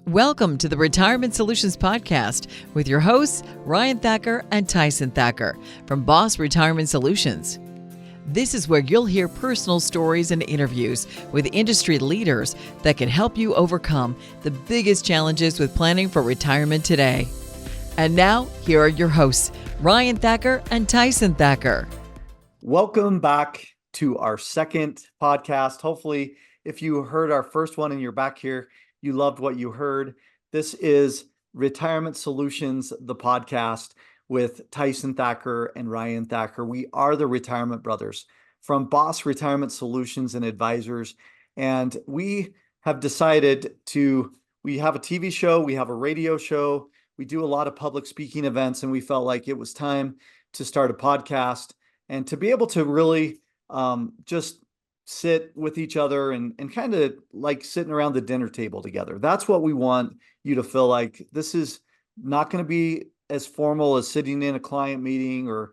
Welcome to the Retirement Solutions Podcast with your hosts, Ryan Thacker and Tyson Thacker from B.O.S.S Retirement Solutions. This is where you'll hear personal stories and interviews with industry leaders that can help you overcome the biggest challenges with planning for retirement today. And now, here are your hosts, Ryan Thacker and Tyson Thacker. Welcome back to our second podcast. Hopefully, if you heard our first one and you're back here, you loved what you heard. This is Retirement Solutions, the podcast with Tyson Thacker and Ryan Thacker. We are the Retirement Brothers from B.O.S.S Retirement Solutions and Advisors. And we have decided we have a TV show, we have a radio show, we do a lot of public speaking events, and we felt like it was time to start a podcast and to be able to really just sit with each other and kind of like sitting around the dinner table together. That's what we want you to feel like. This is not going to be as formal as sitting in a client meeting or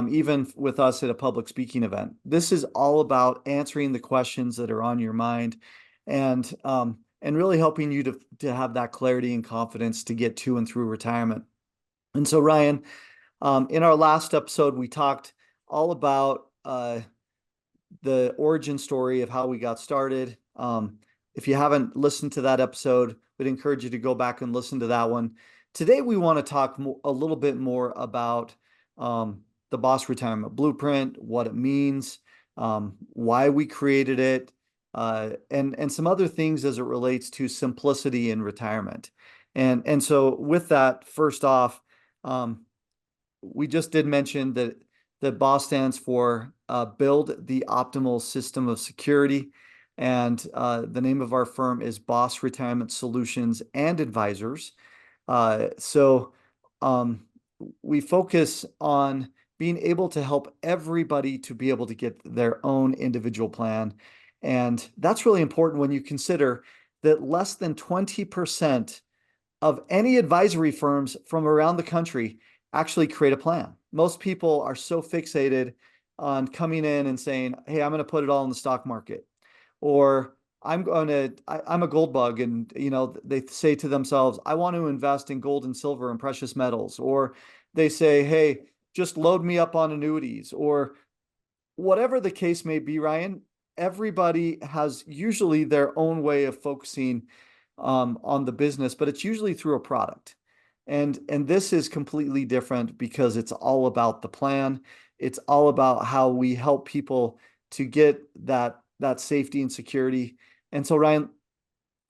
even with us at a public speaking event. This is all about answering the questions that are on your mind and really helping you to have that clarity and confidence to get to and through retirement. And so, Ryan, in our last episode, we talked all about the origin story of how we got started. If you haven't listened to that episode, we'd encourage you to go back and listen to that one. Today, we want to talk a little bit more about the B.O.S.S Retirement Blueprint, what it means, why we created it, and some other things as it relates to simplicity in retirement. And so with that, first off, we just did mention that B.O.S.S stands for Build the Optimal System of Security. And the name of our firm is B.O.S.S Retirement Solutions and Advisors. So we focus on being able to help everybody to be able to get their own individual plan. And that's really important when you consider that less than 20% of any advisory firms from around the country actually create a plan. Most people are so fixated on coming in and saying, hey, I'm going to put it all in the stock market, or I'm a gold bug. And, they say to themselves, I want to invest in gold and silver and precious metals. Or they say, hey, just load me up on annuities, or whatever the case may be, Ryan. Everybody has usually their own way of focusing on the business, but it's usually through a product. And this is completely different because it's all about the plan. It's all about how we help people to get that safety and security. And so, Ryan,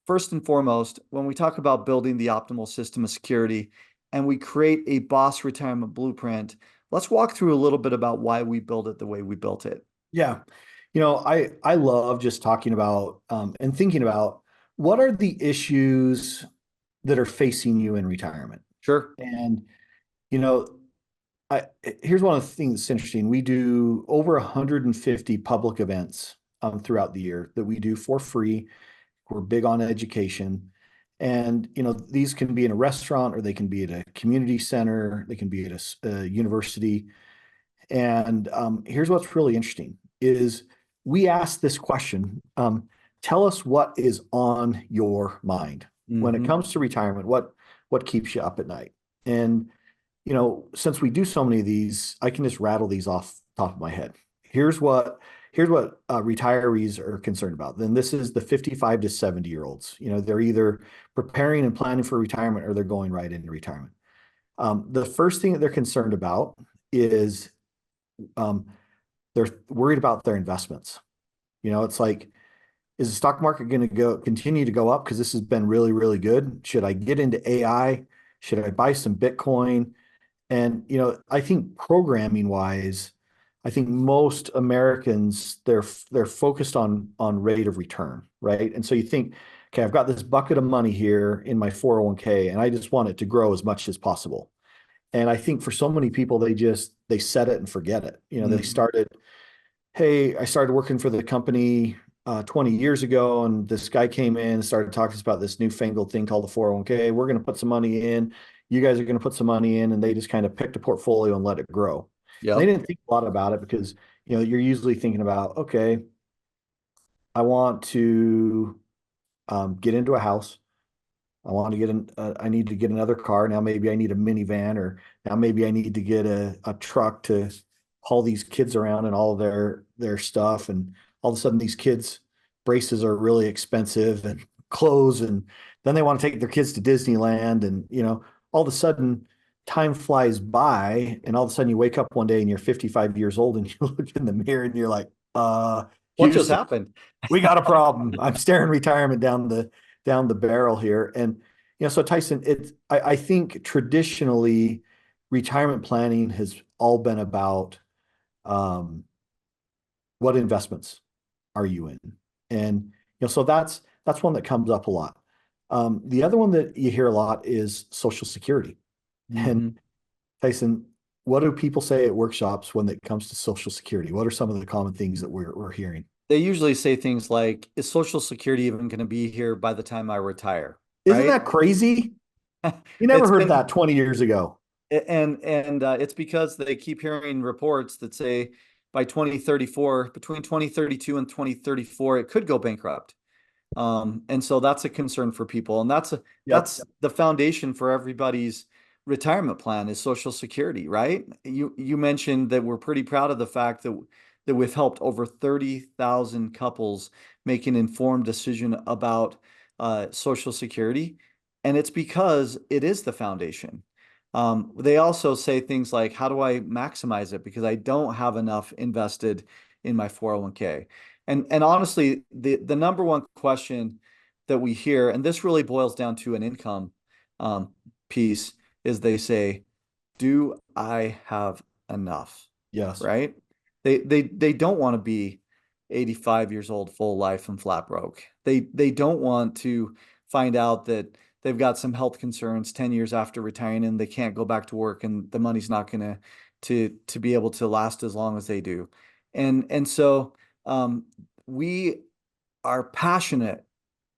first and foremost, when we talk about building the optimal system of security and we create a B.O.S.S Retirement Blueprint, let's walk through a little bit about why we built it the way we built it. Yeah. I love just talking about and thinking about what are the issues that are facing you in retirement. Sure. And, here's one of the things that's interesting. We do over 150 public events throughout the year that we do for free. We're big on education. And, these can be in a restaurant, or they can be at a community center. They can be at a university. And here's what's really interesting is we ask this question, tell us what is on your mind when it comes to retirement, what keeps you up at night. And, since we do so many of these, I can just rattle these off the top of my head. Here's what retirees are concerned about. Then this is the 55 to 70-year-olds. They're either preparing and planning for retirement or they're going right into retirement. The first thing that they're concerned about is they're worried about their investments. It's like, is the stock market going to continue to go up because this has been really, really good? Should I get into AI? Should I buy some Bitcoin? And, I think programming wise, I think most Americans, they're focused on rate of return, right? And so you think, okay, I've got this bucket of money here in my 401k and I just want it to grow as much as possible. And I think for so many people, they set it and forget it. They started, hey, I started working for the company 20 years ago, and this guy came in and started talking about this newfangled thing called the 401k. We're going to put some money in. You guys are going to put some money in, and they just kind of picked a portfolio and let it grow. Yep. They didn't think a lot about it because, you're usually thinking about, okay, I want to get into a house. I want to get I need to get another car. Now maybe I need a minivan, or now maybe I need to get a truck to haul these kids around and all of their stuff. And all of a sudden these kids braces are really expensive, and clothes, and then they want to take their kids to Disneyland. And, all of a sudden time flies by, and all of a sudden you wake up one day and you're 55 years old, and you look in the mirror and you're like, What just Houston, happened? we got a problem. I'm staring retirement down the barrel here. And, so Tyson, I think traditionally retirement planning has all been about, what investments are you in? And, so that's one that comes up a lot. The other one that you hear a lot is Social Security. Mm-hmm. And Tyson, what do people say at workshops when it comes to Social Security? What are some of the common things that we're hearing? They usually say things like, is Social Security even going to be here by the time I retire? Isn't Right? that crazy? You never It's heard been, that 20 years ago. and it's because they keep hearing reports that say by 2034, between 2032 and 2034, it could go bankrupt. And so that's a concern for people, and Yep. that's the foundation for everybody's retirement plan is Social Security, right? You mentioned that we're pretty proud of the fact that we've helped over 30,000 couples make an informed decision about Social Security, and it's because it is the foundation. They also say things like, how do I maximize it? Because I don't have enough invested in my 401k. And honestly, the number one question that we hear, and this really boils down to an income um, piece, is they say, "Do I have enough?" Yes. Right? They don't want to be 85 years old, full life and flat broke. They don't want to find out that they've got some health concerns 10 years after retiring and they can't go back to work and the money's not gonna to be able to last as long as they do. And so um, we are passionate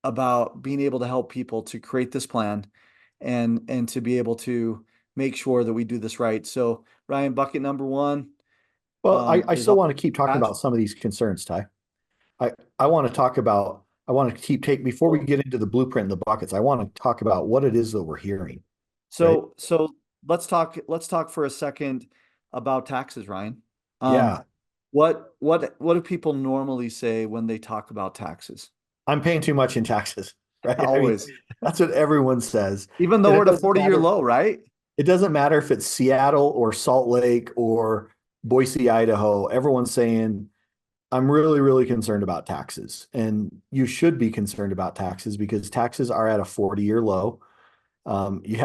about being able to help people to create this plan and to be able to make sure that we do this right. So Ryan, bucket number one Well, I is still all want to keep talking cash. about some of these concerns, Ty. I want to talk about, I want to before we get into the blueprint and the buckets, I want to talk about what it is that we're hearing, right? So let's talk for a second about taxes, Ryan. Um, Yeah. what do people normally say when they talk about taxes? I'm paying too much in taxes, right? I mean, Always, that's what everyone says. even though And we're at a 40-year low, right? it doesn't matter if it's Seattle or Salt Lake or Boise, Idaho, everyone's saying, I'm really, really concerned about taxes. And you should be concerned about taxes because taxes are at a 40-year low. You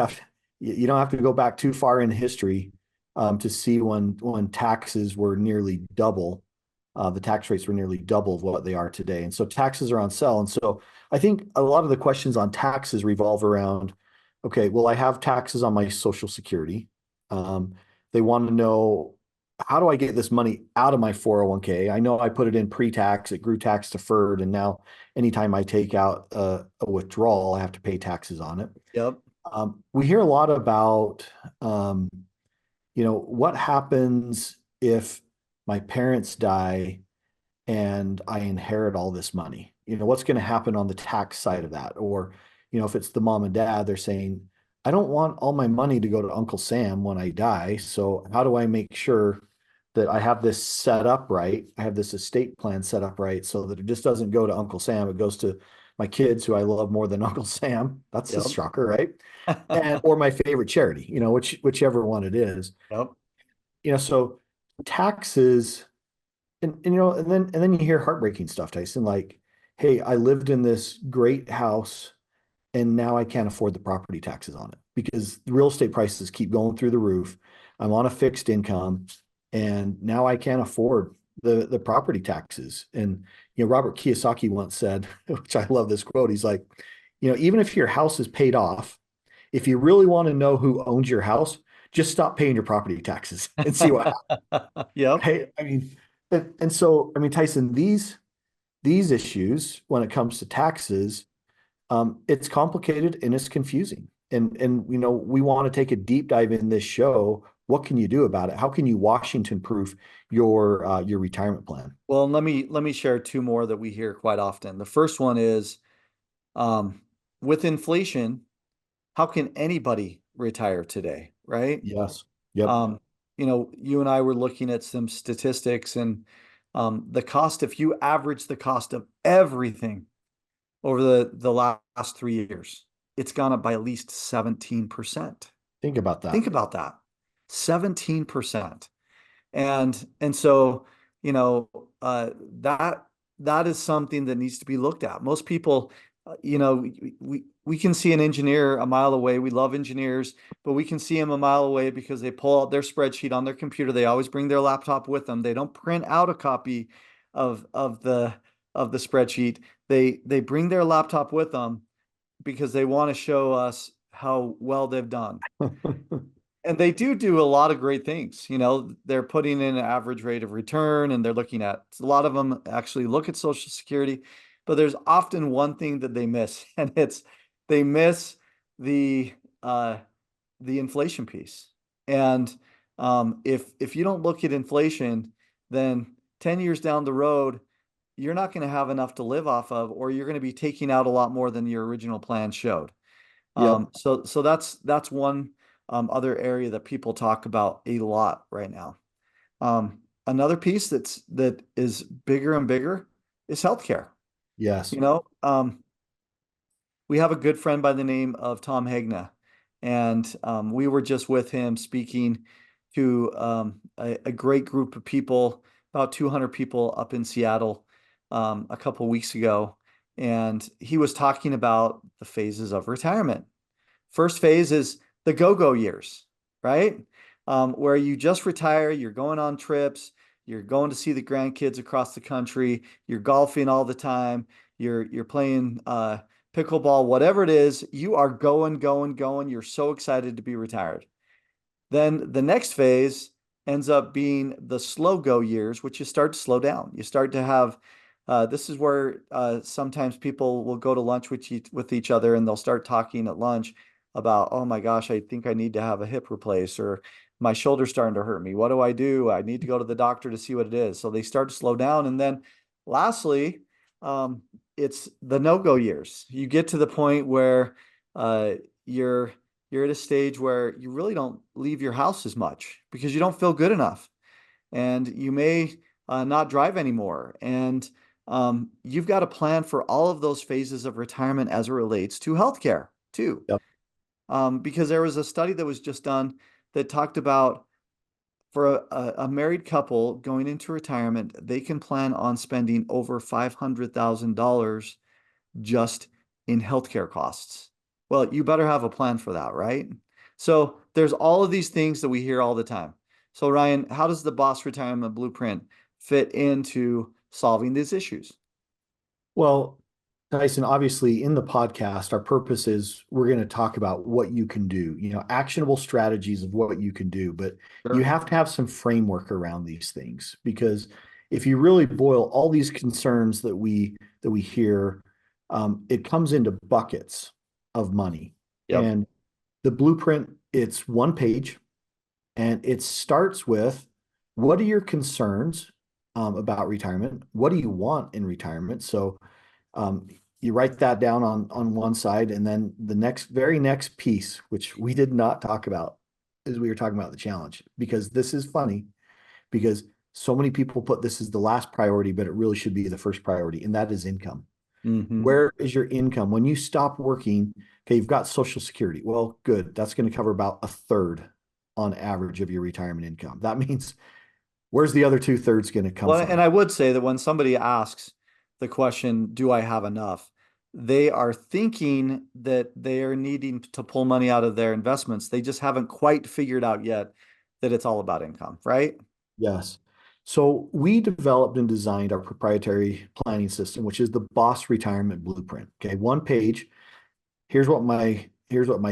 don't have to go back too far in history to see when taxes were nearly double. The tax rates were nearly double of what they are today. And so taxes are on sale. And so I think a lot of the questions on taxes revolve around, okay, well, I have taxes on my Social Security. They want to know, how do I get this money out of my 401k? I know I put it in pre-tax, it grew tax deferred, and now anytime I take out a withdrawal, I have to pay taxes on it. Yep. We hear a lot about, what happens if my parents die and I inherit all this money? What's going to happen on the tax side of that? Or, if it's the mom and dad, they're saying, I don't want all my money to go to Uncle Sam when I die. So how do I make sure that I have this set up right? I have this estate plan set up right so that it just doesn't go to Uncle Sam. It goes to my kids who I love more than Uncle Sam. That's a Yep. shocker, right? And or my favorite charity, whichever one it is. Yep. So taxes, and then you hear heartbreaking stuff, Tyson, like, hey, I lived in this great house and now I can't afford the property taxes on it because the real estate prices keep going through the roof. I'm on a fixed income and now I can't afford the property taxes. And Robert Kiyosaki once said, which I love this quote, he's like, even if your house is paid off, if you really want to know who owns your house, just stop paying your property taxes and see what happens. Yep. Right? I mean, and so, I mean, Tyson, these issues when it comes to taxes, it's complicated and it's confusing. And we want to take a deep dive in this show. What can you do about it? How can you Washington proof your retirement plan? Well, let me share two more that we hear quite often. The first one is with inflation, how can anybody retire today, right? Yes. Yep. Um, you and I were looking at some statistics, and the cost, if you average the cost of everything over the last 3 years, it's gone up by at least 17%. Think about that. Think about that. 17%. And so, you know, that that is something that needs to be looked at. Most people, we can see an engineer a mile away. We love engineers, but we can see them a mile away because they pull out their spreadsheet on their computer. They always bring their laptop with them. They don't print out a copy of the spreadsheet. They bring their laptop with them because they want to show us how well they've done. And they do a lot of great things. They're putting in an average rate of return, and they're looking at, a lot of them actually look at Social Security, but there's often one thing that they miss, and it's they miss the uh, the inflation piece. And if you don't look at inflation, then 10 years down the road, you're not going to have enough to live off of, or you're going to be taking out a lot more than your original plan showed. Yep. So that's one other area that people talk about a lot right now. Another piece that is bigger and bigger is healthcare. Yes. You know, we have a good friend by the name of Tom Hagna, and we were just with him speaking to a great group of people, about 200 people up in Seattle, a couple weeks ago, and he was talking about the phases of retirement. First phase is the go-go years, right? Where you just retire, you're going on trips, you're going to see the grandkids across the country, you're golfing all the time, you're playing pickleball, whatever it is, you are going, going, going. You're so excited to be retired. Then the next phase ends up being the slow go years, which you start to slow down. You start to have this is where sometimes people will go to lunch with each other, and they'll start talking at lunch about, oh my gosh, I think I need to have a hip replaced, or my shoulder's starting to hurt me. What do I do? I need to go to the doctor to see what it is. So they start to slow down. And then lastly, um, it's the no-go years. You get to the point where uh, you're you're at a stage where you really don't leave your house as much because you don't feel good enough, and you may not drive anymore. And you've got to plan for all of those phases of retirement as it relates to healthcare too. Yep. Because there was a study that was just done that talked about, for a married couple going into retirement, they can plan on spending over $500,000 just in healthcare costs. Well, you better have a plan for that, right? So there's all of these things that we hear all the time. So Ryan, how does the B.O.S.S retirement blueprint fit into solving these issues? Well, Tyson, obviously in the podcast, our purpose is we're going to talk about what you can do, actionable strategies of what you can do, but you Sure. have to have some framework around these things, because if you really boil all these concerns that we hear, it comes into buckets of money. Yep. And the blueprint, it's one page, and it starts with, what are your concerns about retirement? What do you want in retirement? So you write that down on one side, and then the very next piece, which we did not talk about, is we were talking about the challenge, because this is funny, because so many people put this as the last priority, but it really should be the first priority, and that is income. Mm-hmm. Where is your income when you stop working? Okay, you've got Social Security. Well, good. That's going to cover about a third on average of your retirement income. That means, where's the other 2/3 going to come Well, from? and I would say that when somebody asks the question, do I have enough? They are thinking that they are needing to pull money out of their investments. They just haven't quite figured out yet that it's all about income, right? Yes. So we developed and designed our proprietary planning system, which is the B.O.S.S retirement blueprint. Okay, one page. Here's what my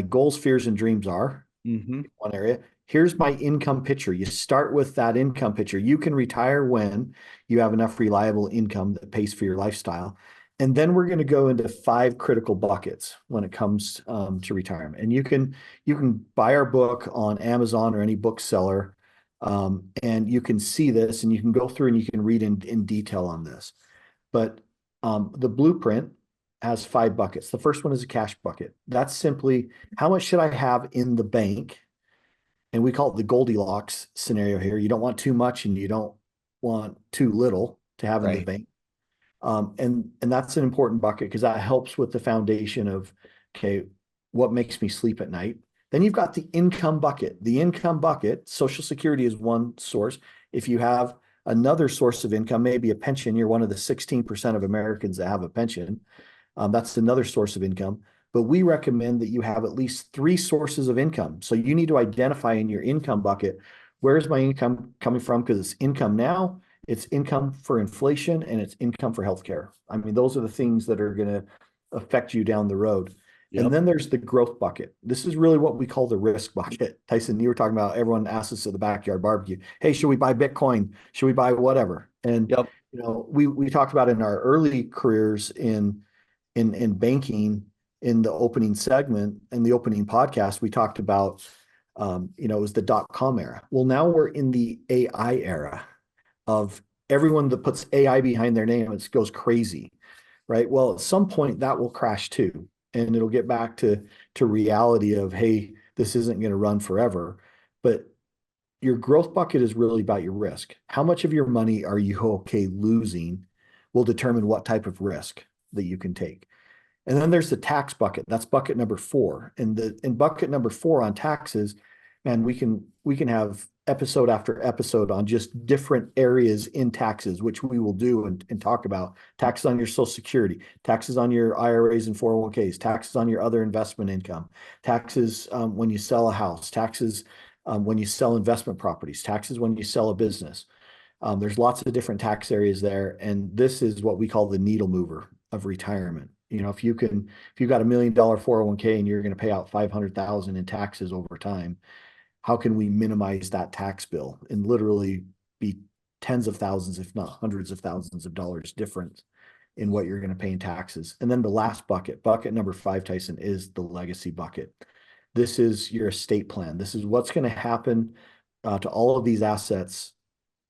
goals, fears, and dreams are. Mm-hmm. One area. Here's my income picture. You start with that income picture. You can retire when you have enough reliable income that pays for your lifestyle. And then we're going to go into 5 critical buckets when it comes to retirement. And you can buy our book on Amazon or any bookseller, and you can see this, and you can go through and you can read in detail on this. But the blueprint has 5 buckets. The first one is a cash bucket. That's simply how much should I have in the bank? And we call it the Goldilocks scenario here. You don't want too much and you don't want too little to have in the Right. bank. And that's an important bucket because that helps with the foundation of, okay, what makes me sleep at night? Then you've got the income bucket. The income bucket, Social Security is one source. If you have another source of income, maybe a pension, you're one of the 16% of Americans that have a pension. That's another source of income. But we recommend that you have at least 3 sources of income. So you need to identify in your income bucket, where's my income coming from? Because it's income now, it's income for inflation, and it's income for healthcare. I mean, those are the things that are going to affect you down the road. And Yep. then there's the growth bucket. This is really what we call the risk bucket. Tyson, you were talking about everyone asks us at the backyard barbecue, hey, should we buy Bitcoin? Should we buy whatever? And Yep. we talked about in our early careers in banking in the opening segment in the opening podcast, we talked about it was the dot-com era. Well, now we're in the AI era of everyone that puts AI behind their name, it goes crazy, right? Well, at some point that will crash too, and it'll get back to reality of, hey, this isn't going to run forever. But your growth bucket is really about your risk. How much of your money are you okay losing will determine what type of risk that you can take. And then there's the tax bucket. That's bucket number 4. And in bucket number 4 on taxes, man, we can have episode after episode on just different areas in taxes, which we will do and talk about. Taxes on your Social Security, taxes on your IRAs and 401ks, taxes on your other investment income, taxes when you sell a house, taxes when you sell investment properties, taxes when you sell a business. There's lots of different tax areas there, and this is what we call the needle mover of retirement. If you've got $1 million 401k and you're going to pay out 500,000 in taxes over time, how can we minimize that tax bill and literally be tens of thousands, if not hundreds of thousands of dollars difference in what you're going to pay in taxes? And then the last bucket number 5, Tyson, is the legacy bucket. This is your estate plan. This is what's going to happen to all of these assets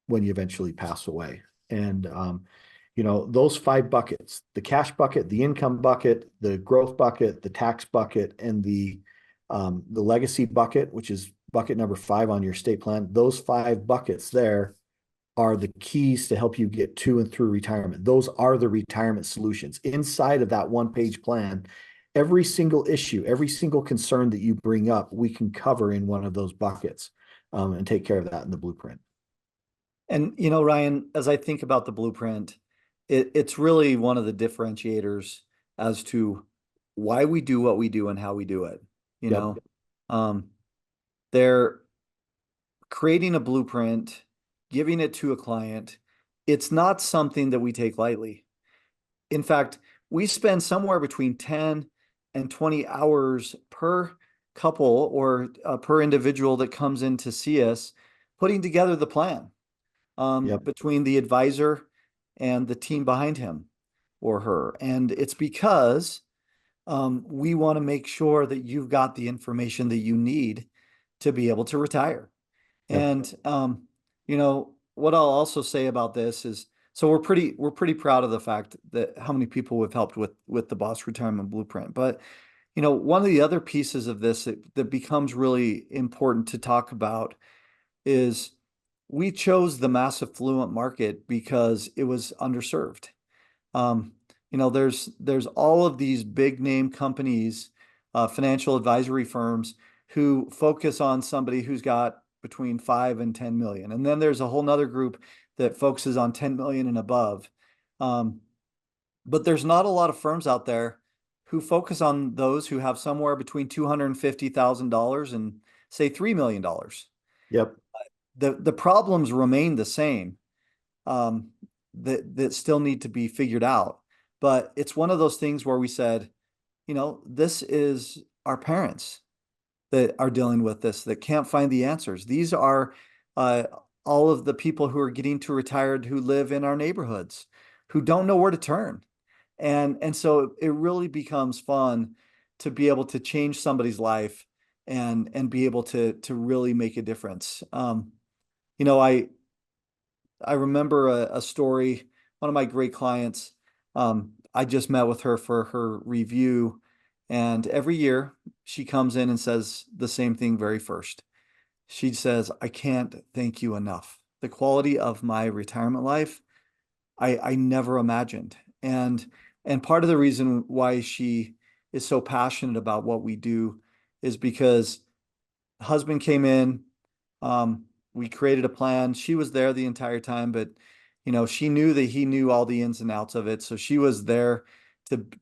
when you eventually pass away. And those 5 buckets, the cash bucket, the income bucket, the growth bucket, the tax bucket, and the legacy bucket, which is bucket number 5 on your estate plan, those 5 buckets there are the keys to help you get to and through retirement. Those are the retirement solutions. Inside of that 1-page plan, every single issue, every single concern that you bring up, we can cover in one of those buckets and take care of that in the blueprint. And, Ryan, as I think about the blueprint, it's really one of the differentiators as to why we do what we do and how we do it. Yep. They're creating a blueprint, giving it to a client. It's not something that we take lightly. In fact, we spend somewhere between 10 and 20 hours per couple or per individual that comes in to see us putting together the plan Yep. between the advisor and the team behind him or her. And it's because we want to make sure that you've got the information that you need to be able to retire. Yep. And what I'll also say about this is, so we're pretty proud of the fact that how many people we've helped with the B.O.S.S Retirement Blueprint. But one of the other pieces of this that becomes really important to talk about is we chose the mass affluent market because it was underserved. There's all of these big name companies, financial advisory firms who focus on somebody who's got between 5 and 10 million. And then there's a whole nother group that focuses on 10 million and above. But there's not a lot of firms out there who focus on those who have somewhere between $250,000 and say $3 million. Yep. The problems remain the same, that still need to be figured out. But it's one of those things where we said, this is our parents that are dealing with this, that can't find the answers. These are all of the people who are getting to retired who live in our neighborhoods, who don't know where to turn. And so it really becomes fun to be able to change somebody's life and be able to really make a difference. I remember a story, one of my great clients, I just met with her for her review, and every year she comes in and says the same thing very first. She says, I can't thank you enough. The quality of my retirement life, I never imagined. And part of the reason why she is so passionate about what we do is because husband came in, we created a plan. She was there the entire time, but she knew that he knew all the ins and outs of it. So she was there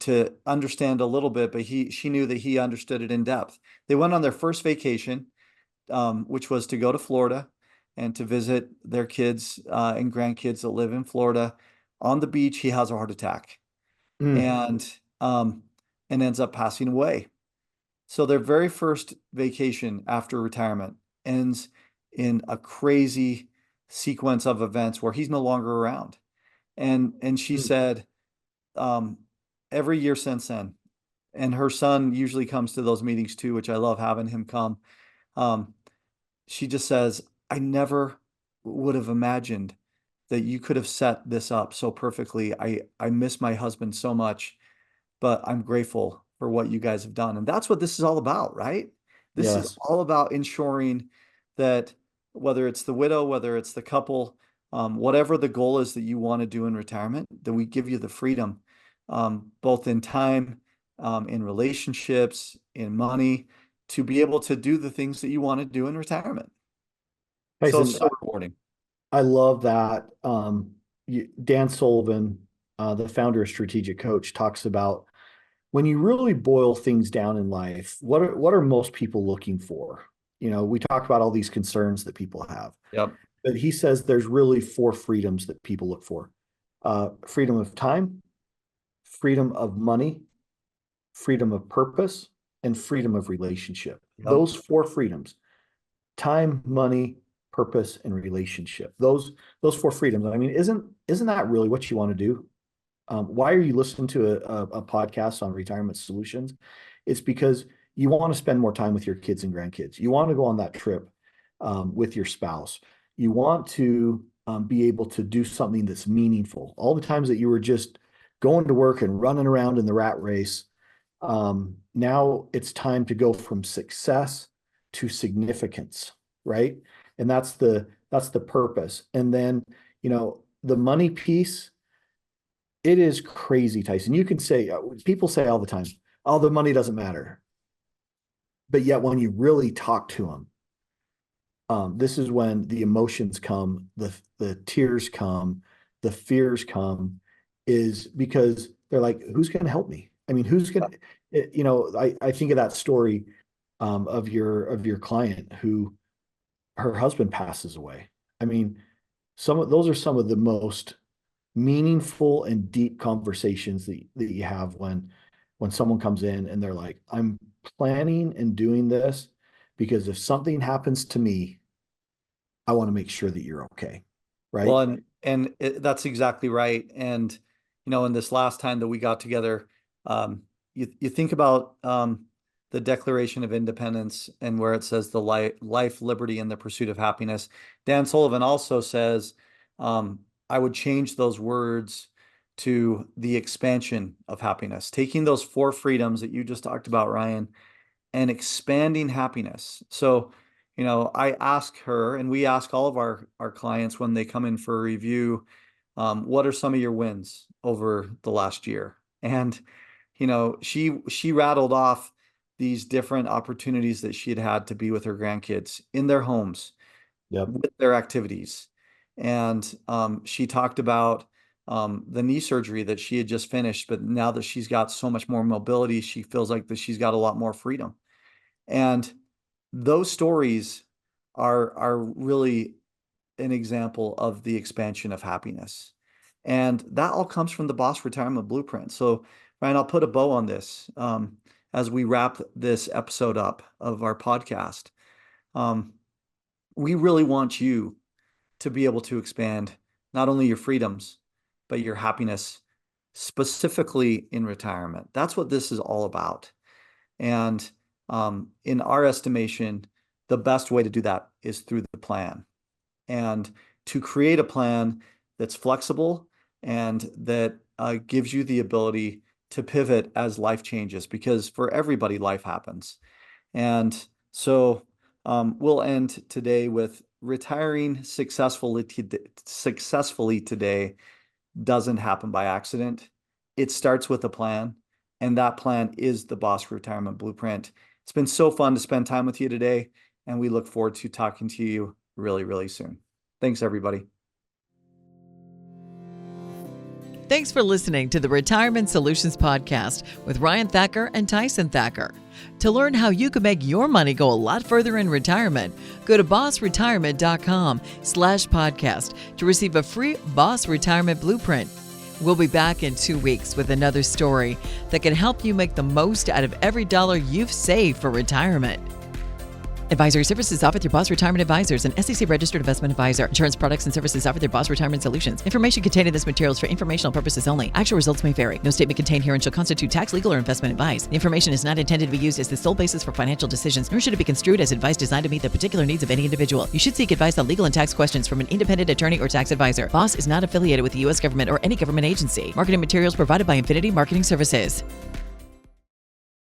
to understand a little bit, but she knew that he understood it in depth. They went on their first vacation, which was to go to Florida and to visit their kids and grandkids that live in Florida. On the beach, he has a heart attack Mm. and ends up passing away. So their very first vacation after retirement ends in a crazy sequence of events where he's no longer around. And she Mm. said, um, every year since then, and her son usually comes to those meetings too, which I love having him come. Um, she just says, I never would have imagined that you could have set this up so perfectly. I miss my husband so much, but I'm grateful for what you guys have done. And that's what this is all about, right? This is Yes. all about ensuring that whether it's the widow, whether it's the couple, whatever the goal is that you want to do in retirement, that we give you the freedom, both in time, in relationships, in money, to be able to do the things that you want to do in retirement. So it's Tyson, so rewarding. I love that. Dan Sullivan, the founder of Strategic Coach, talks about when you really boil things down in life, what are most people looking for? We talk about all these concerns that people have, Yep. but he says there's really four freedoms that people look for: freedom of time, freedom of money, freedom of purpose, and freedom of relationship. Yep. Those four freedoms: time, money, purpose, and relationship. Those four freedoms. I mean, isn't that really what you want to do? Why are you listening to a podcast on retirement solutions? It's because you want to spend more time with your kids and grandkids. You want to go on that trip with your spouse. You want to be able to do something that's meaningful. All the times that you were just going to work and running around in the rat race, now it's time to go from success to significance, right? And that's the purpose. And then, the money piece, it is crazy, Tyson. You can say, people say all the time, oh, the money doesn't matter. But yet when you really talk to them, this is when the emotions come, the tears come, the fears come, is because they're like, who's going to help me? I mean, who's going to, I think of that story of your client who her husband passes away. I mean, those are some of the most meaningful and deep conversations that you have when someone comes in and they're like, I'm planning and doing this because if something happens to me, I want to make sure that you're okay. Right. Well, that's exactly right. And in this last time that we got together, you think about the Declaration of Independence and where it says the life, liberty, and the pursuit of happiness. Dan Sullivan also says, I would change those words to the expansion of happiness, taking those four freedoms that you just talked about, Ryan, and expanding happiness. So, I ask her, and we ask all of our clients when they come in for a review, what are some of your wins over the last year? And, she rattled off these different opportunities that she had had to be with her grandkids in their homes Yep. with their activities. And she talked about the knee surgery that she had just finished, but now that she's got so much more mobility, she feels like that she's got a lot more freedom. And those stories are really an example of the expansion of happiness. And that all comes from the B.O.S.S Retirement Blueprint. So, Ryan, I'll put a bow on this as we wrap this episode up of our podcast. We really want you to be able to expand not only your freedoms, but your happiness, specifically in retirement. That's what this is all about. And in our estimation, the best way to do that is through the plan. And to create a plan that's flexible and that gives you the ability to pivot as life changes, because for everybody, life happens. And so we'll end today with retiring successfully today doesn't happen by accident. It starts with a plan, and that plan is the B.O.S.S Retirement Blueprint. It's been so fun to spend time with you today, and we look forward to talking to you really, really soon. Thanks, everybody. Thanks for listening to the Retirement Solutions Podcast with Ryan Thacker and Tyson Thacker. To learn how you can make your money go a lot further in retirement, go to bossretirement.com/podcast to receive a free B.O.S.S Retirement Blueprint. We'll be back in 2 weeks with another story that can help you make the most out of every dollar you've saved for retirement. Advisory services offered through B.O.S.S Retirement Advisors, an SEC registered investment advisor. Insurance products and services offered through B.O.S.S Retirement Solutions. Information contained in this material is for informational purposes only. Actual results may vary. No statement contained herein shall constitute tax, legal, or investment advice. The information is not intended to be used as the sole basis for financial decisions, nor should it be construed as advice designed to meet the particular needs of any individual. You should seek advice on legal and tax questions from an independent attorney or tax advisor. B.O.S.S is not affiliated with the U.S. government or any government agency. Marketing materials provided by Infinity Marketing Services.